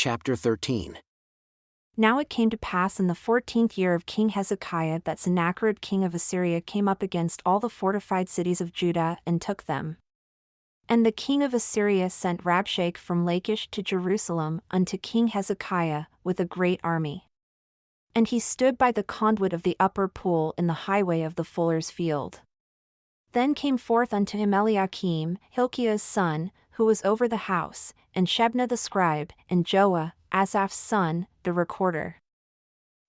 Chapter 13. Now it came to pass in the 14th year of King Hezekiah that Sennacherib king of Assyria came up against all the fortified cities of Judah and took them. And the king of Assyria sent Rabshakeh from Lachish to Jerusalem unto King Hezekiah with a great army. And he stood by the conduit of the upper pool in the highway of the fuller's field. Then came forth unto him Eliakim, Hilkiah's son, who was over the house, and Shebna the scribe, and Joah, Asaph's son, the recorder.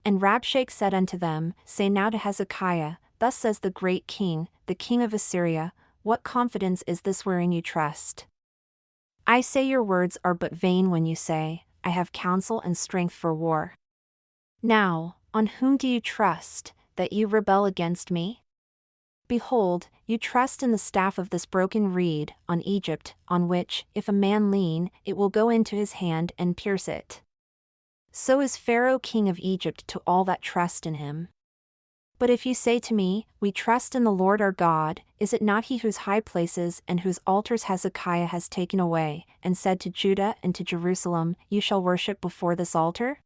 And Rabshakeh said unto them, Say now to Hezekiah, Thus says the great king, the king of Assyria, What confidence is this wherein you trust? I say your words are but vain when you say, I have counsel and strength for war. Now, on whom do you trust, that you rebel against me? Behold, you trust in the staff of this broken reed, on Egypt, on which, if a man lean, it will go into his hand and pierce it. So is Pharaoh king of Egypt to all that trust in him. But if you say to me, We trust in the Lord our God, is it not he whose high places and whose altars Hezekiah has taken away, and said to Judah and to Jerusalem, You shall worship before this altar?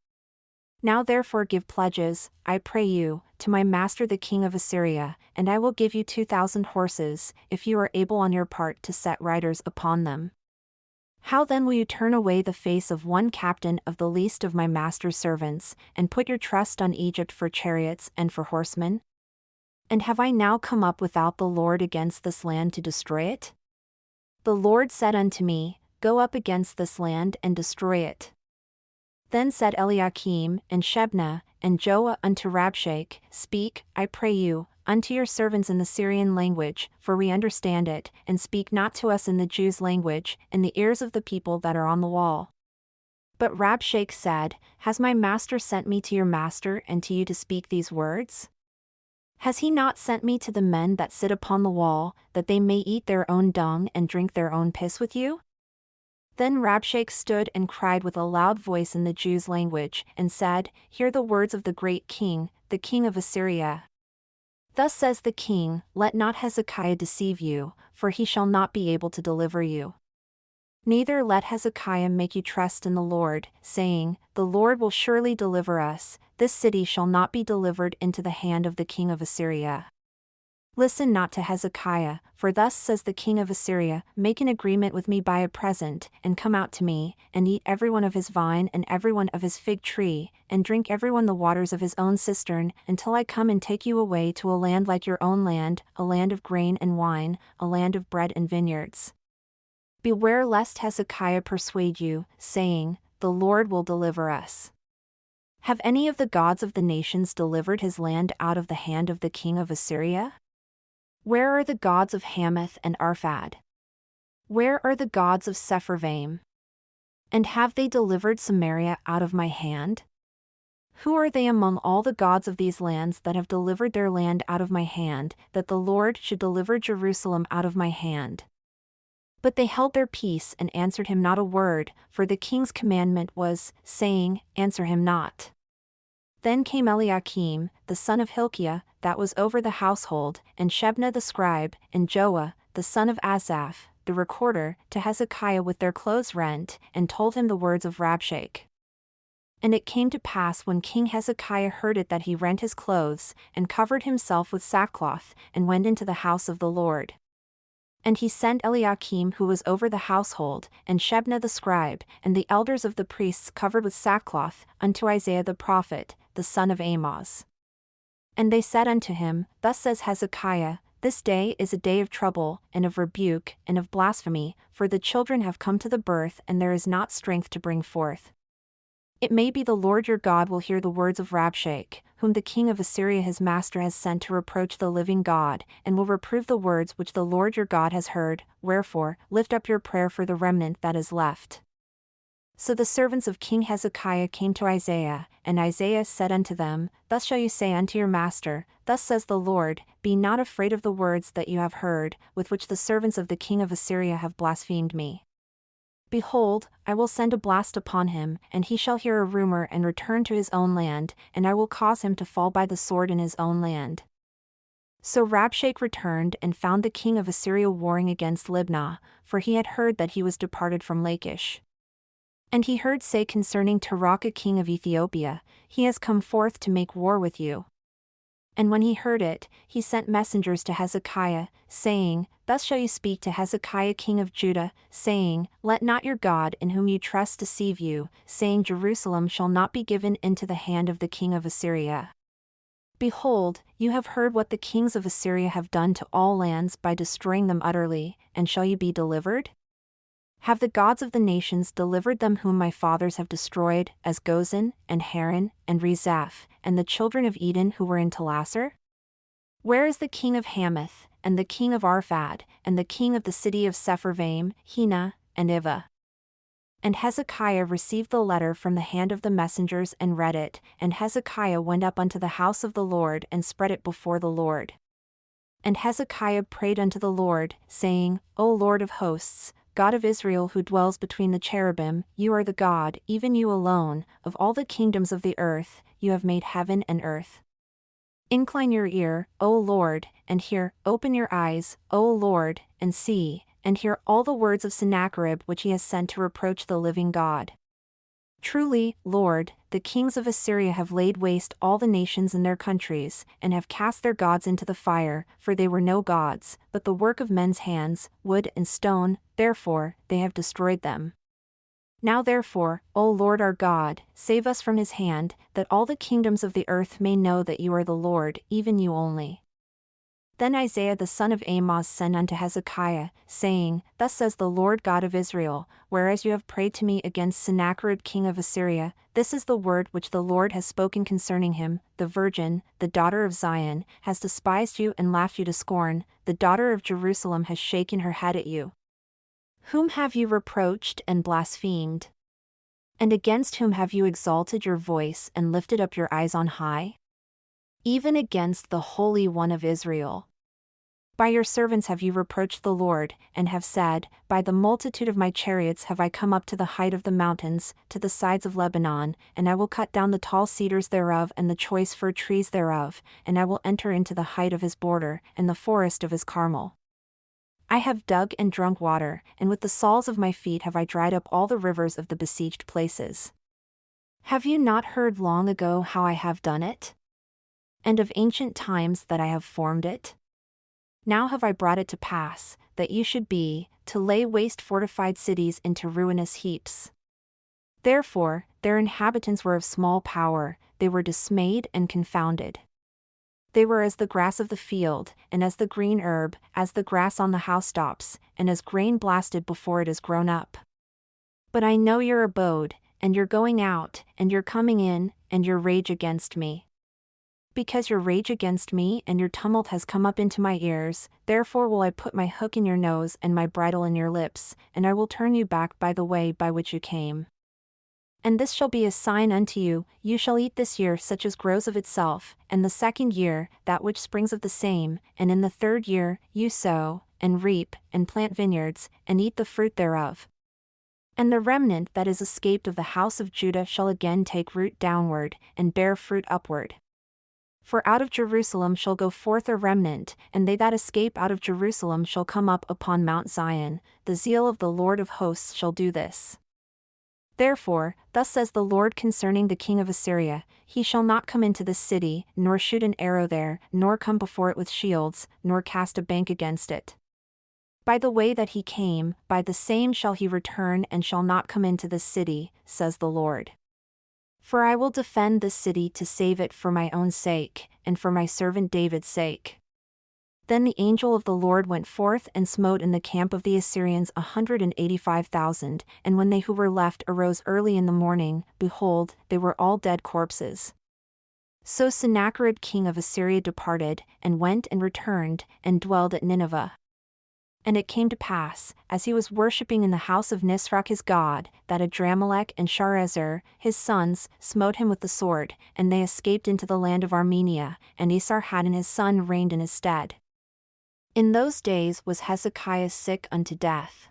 Now therefore give pledges, I pray you, to my master the king of Assyria, and I will give you 2,000 horses, if you are able on your part to set riders upon them. How then will you turn away the face of one captain of the least of my master's servants, and put your trust on Egypt for chariots and for horsemen? And have I now come up without the Lord against this land to destroy it? The Lord said unto me, Go up against this land and destroy it. Then said Eliakim, and Shebna, and Joah unto Rabshakeh, Speak, I pray you, unto your servants in the Syrian language, for we understand it, and speak not to us in the Jews' language, in the ears of the people that are on the wall. But Rabshakeh said, Has my master sent me to your master and to you to speak these words? Has he not sent me to the men that sit upon the wall, that they may eat their own dung and drink their own piss with you? Then Rabshakeh stood and cried with a loud voice in the Jews' language, and said, Hear the words of the great king, the king of Assyria. Thus says the king, Let not Hezekiah deceive you, for he shall not be able to deliver you. Neither let Hezekiah make you trust in the Lord, saying, The Lord will surely deliver us, this city shall not be delivered into the hand of the king of Assyria. Listen not to Hezekiah, for thus says the king of Assyria, Make an agreement with me by a present, and come out to me, and eat every one of his vine and every one of his fig tree, and drink every one the waters of his own cistern, until I come and take you away to a land like your own land, a land of grain and wine, a land of bread and vineyards. Beware lest Hezekiah persuade you, saying, The Lord will deliver us. Have any of the gods of the nations delivered his land out of the hand of the king of Assyria? Where are the gods of Hamath and Arphad? Where are the gods of Sepharvaim? And have they delivered Samaria out of my hand? Who are they among all the gods of these lands that have delivered their land out of my hand, that the Lord should deliver Jerusalem out of my hand? But they held their peace and answered him not a word, for the king's commandment was, saying, Answer him not. Then came Eliakim, the son of Hilkiah, that was over the household, and Shebna the scribe, and Joah, the son of Asaph, the recorder, to Hezekiah with their clothes rent, and told him the words of Rabshakeh. And it came to pass when King Hezekiah heard it that he rent his clothes, and covered himself with sackcloth, and went into the house of the Lord. And he sent Eliakim who was over the household, and Shebna the scribe, and the elders of the priests covered with sackcloth, unto Isaiah the prophet, the son of Amoz. And they said unto him, Thus says Hezekiah, This day is a day of trouble, and of rebuke, and of blasphemy, for the children have come to the birth and there is not strength to bring forth. It may be the Lord your God will hear the words of Rabshakeh, whom the king of Assyria his master has sent to reproach the living God, and will reprove the words which the Lord your God has heard, wherefore, lift up your prayer for the remnant that is left. So the servants of King Hezekiah came to Isaiah, and Isaiah said unto them, Thus shall you say unto your master, Thus says the Lord, Be not afraid of the words that you have heard, with which the servants of the king of Assyria have blasphemed me. Behold, I will send a blast upon him, and he shall hear a rumor and return to his own land, and I will cause him to fall by the sword in his own land. So Rabshakeh returned and found the king of Assyria warring against Libnah, for he had heard that he was departed from Lachish. And he heard say concerning Tirhakah king of Ethiopia, he has come forth to make war with you. And when he heard it, he sent messengers to Hezekiah, saying, Thus shall you speak to Hezekiah king of Judah, saying, Let not your God in whom you trust deceive you, saying Jerusalem shall not be given into the hand of the king of Assyria. Behold, you have heard what the kings of Assyria have done to all lands by destroying them utterly, and shall you be delivered? Have the gods of the nations delivered them whom my fathers have destroyed, as Gozan, and Haran, and Rezeph, and the children of Eden who were in Telassar? Where is the king of Hamath, and the king of Arphad, and the king of the city of Sepharvaim, Hena, and Ivah? And Hezekiah received the letter from the hand of the messengers and read it, and Hezekiah went up unto the house of the Lord and spread it before the Lord. And Hezekiah prayed unto the Lord, saying, O Lord of hosts, God of Israel who dwells between the cherubim, you are the God, even you alone, of all the kingdoms of the earth, you have made heaven and earth. Incline your ear, O Lord, and hear, open your eyes, O Lord, and see, and hear all the words of Sennacherib which he has sent to reproach the living God. Truly, Lord, the kings of Assyria have laid waste all the nations in their countries, and have cast their gods into the fire, for they were no gods, but the work of men's hands, wood and stone, therefore, they have destroyed them. Now therefore, O Lord our God, save us from his hand, that all the kingdoms of the earth may know that you are the Lord, even you only. Then Isaiah the son of Amoz sent unto Hezekiah, saying, Thus says the Lord God of Israel, whereas you have prayed to me against Sennacherib king of Assyria, this is the word which the Lord has spoken concerning him, the virgin, the daughter of Zion, has despised you and laughed you to scorn, the daughter of Jerusalem has shaken her head at you. Whom have you reproached and blasphemed? And against whom have you exalted your voice and lifted up your eyes on high? Even against the Holy One of Israel. By your servants have you reproached the Lord, and have said, By the multitude of my chariots have I come up to the height of the mountains, to the sides of Lebanon, and I will cut down the tall cedars thereof and the choice fir trees thereof, and I will enter into the height of his border, and the forest of his Carmel. I have dug and drunk water, and with the soles of my feet have I dried up all the rivers of the besieged places. Have you not heard long ago how I have done it? And of ancient times that I have formed it? Now have I brought it to pass, that you should be, to lay waste fortified cities into ruinous heaps. Therefore, their inhabitants were of small power, they were dismayed and confounded. They were as the grass of the field, and as the green herb, as the grass on the housetops, and as grain blasted before it is grown up. But I know your abode, and your going out, and your coming in, and your rage against me. Because your rage against me and your tumult has come up into my ears, therefore will I put my hook in your nose and my bridle in your lips, and I will turn you back by the way by which you came. And this shall be a sign unto you, you shall eat this year such as grows of itself, and the second year, that which springs of the same, and in the third year, you sow, and reap, and plant vineyards, and eat the fruit thereof. And the remnant that is escaped of the house of Judah shall again take root downward, and bear fruit upward. For out of Jerusalem shall go forth a remnant, and they that escape out of Jerusalem shall come up upon Mount Zion, the zeal of the Lord of hosts shall do this. Therefore, thus says the Lord concerning the king of Assyria, he shall not come into this city, nor shoot an arrow there, nor come before it with shields, nor cast a bank against it. By the way that he came, by the same shall he return and shall not come into this city, says the Lord. For I will defend this city to save it for my own sake, and for my servant David's sake. Then the angel of the Lord went forth and smote in the camp of the Assyrians 185,000, and when they who were left arose early in the morning, behold, they were all dead corpses. So Sennacherib king of Assyria departed, and went and returned, and dwelled at Nineveh. And it came to pass, as he was worshipping in the house of Nisroch his god, that Adramelech and Sharezer, his sons, smote him with the sword, and they escaped into the land of Armenia, and Esarhaddon his son reigned in his stead. In those days was Hezekiah sick unto death.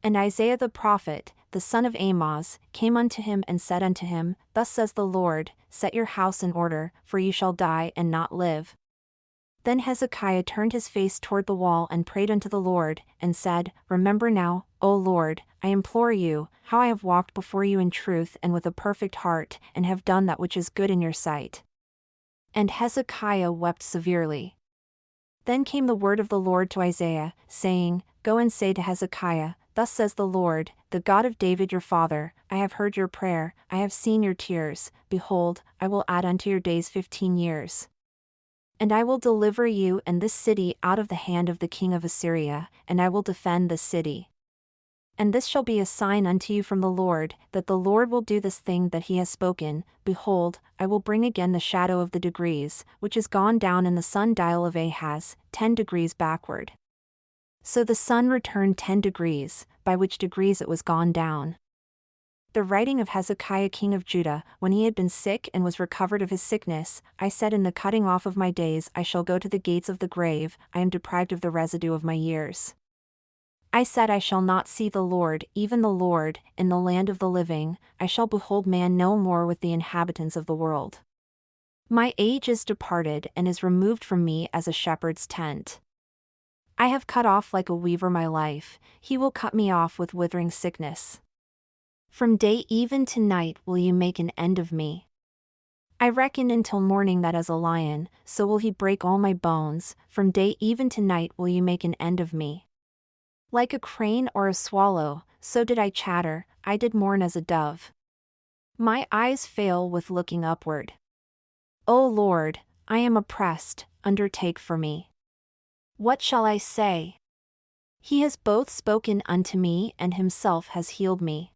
And Isaiah the prophet, the son of Amoz, came unto him and said unto him, Thus says the Lord, Set your house in order, for you shall die and not live. Then Hezekiah turned his face toward the wall and prayed unto the Lord, and said, Remember now, O Lord, I implore you, how I have walked before you in truth and with a perfect heart, and have done that which is good in your sight." And Hezekiah wept severely. Then came the word of the Lord to Isaiah, saying, "Go and say to Hezekiah, Thus says the Lord, the God of David your father, I have heard your prayer, I have seen your tears, behold, I will add unto your days 15 years. And I will deliver you and this city out of the hand of the king of Assyria, and I will defend this city. And this shall be a sign unto you from the Lord, that the Lord will do this thing that he has spoken. Behold, I will bring again the shadow of the degrees, which is gone down in the sundial of Ahaz, 10 degrees backward." So the sun returned 10 degrees, by which degrees it was gone down. The writing of Hezekiah king of Judah, when he had been sick and was recovered of his sickness, I said, in the cutting off of my days I shall go to the gates of the grave, I am deprived of the residue of my years. I said, I shall not see the Lord, even the Lord, in the land of the living, I shall behold man no more with the inhabitants of the world. My age is departed and is removed from me as a shepherd's tent. I have cut off like a weaver my life, he will cut me off with withering sickness. From day even to night will you make an end of me. I reckon until morning that as a lion, so will he break all my bones, from day even to night will you make an end of me. Like a crane or a swallow, so did I chatter, I did mourn as a dove. My eyes fail with looking upward. O Lord, I am oppressed, undertake for me. What shall I say? He has both spoken unto me and himself has healed me.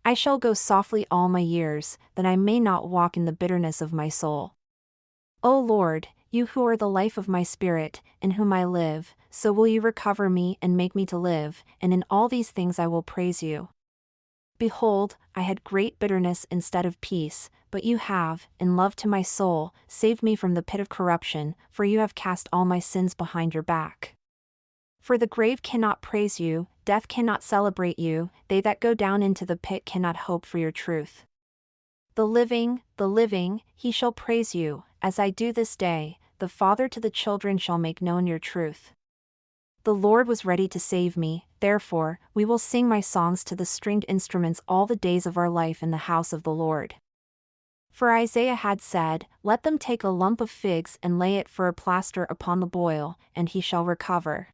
I shall go softly all my years, that I may not walk in the bitterness of my soul. O Lord, you who are the life of my spirit, in whom I live, so will you recover me and make me to live, and in all these things I will praise you. Behold, I had great bitterness instead of peace, but you have, in love to my soul, saved me from the pit of corruption, for you have cast all my sins behind your back. For the grave cannot praise you, death cannot celebrate you, they that go down into the pit cannot hope for your truth. The living, he shall praise you, as I do this day, the father to the children shall make known your truth. The Lord was ready to save me, therefore, we will sing my songs to the stringed instruments all the days of our life in the house of the Lord. For Isaiah had said, Let them take a lump of figs and lay it for a plaster upon the boil, and he shall recover.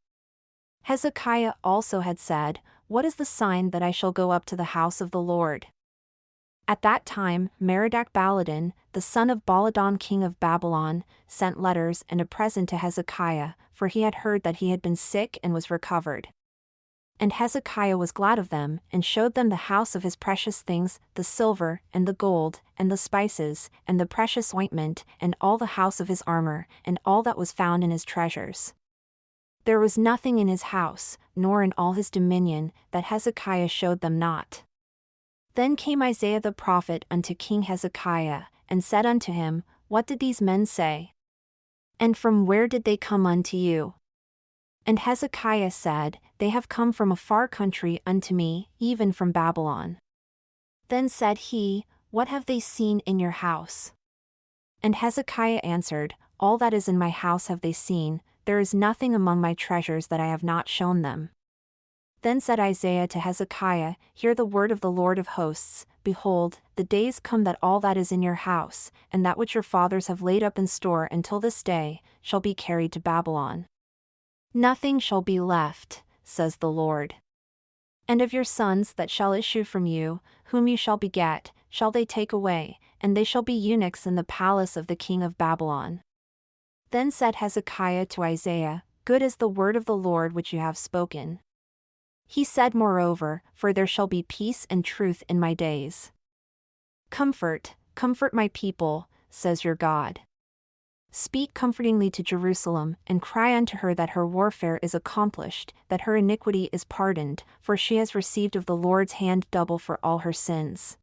Hezekiah also had said, What is the sign that I shall go up to the house of the Lord? At that time Merodach-Baladan, the son of Baladan king of Babylon, sent letters and a present to Hezekiah, for he had heard that he had been sick and was recovered. And Hezekiah was glad of them, and showed them the house of his precious things, the silver, and the gold, and the spices, and the precious ointment, and all the house of his armor, and all that was found in his treasures. There was nothing in his house, nor in all his dominion, that Hezekiah showed them not. Then came Isaiah the prophet unto King Hezekiah, and said unto him, What did these men say? And from where did they come unto you? And Hezekiah said, They have come from a far country unto me, even from Babylon. Then said he, What have they seen in your house? And Hezekiah answered, All that is in my house have they seen, there is nothing among my treasures that I have not shown them. Then said Isaiah to Hezekiah, Hear the word of the Lord of hosts, Behold, the days come that all that is in your house, and that which your fathers have laid up in store until this day, shall be carried to Babylon. Nothing shall be left, says the Lord. And of your sons that shall issue from you, whom you shall beget, shall they take away, and they shall be eunuchs in the palace of the king of Babylon. Then said Hezekiah to Isaiah, Good is the word of the Lord which you have spoken. He said moreover, For there shall be peace and truth in my days. Comfort my people, says your God. Speak comfortingly to Jerusalem, and cry unto her that her warfare is accomplished, that her iniquity is pardoned, for she has received of the Lord's hand double for all her sins.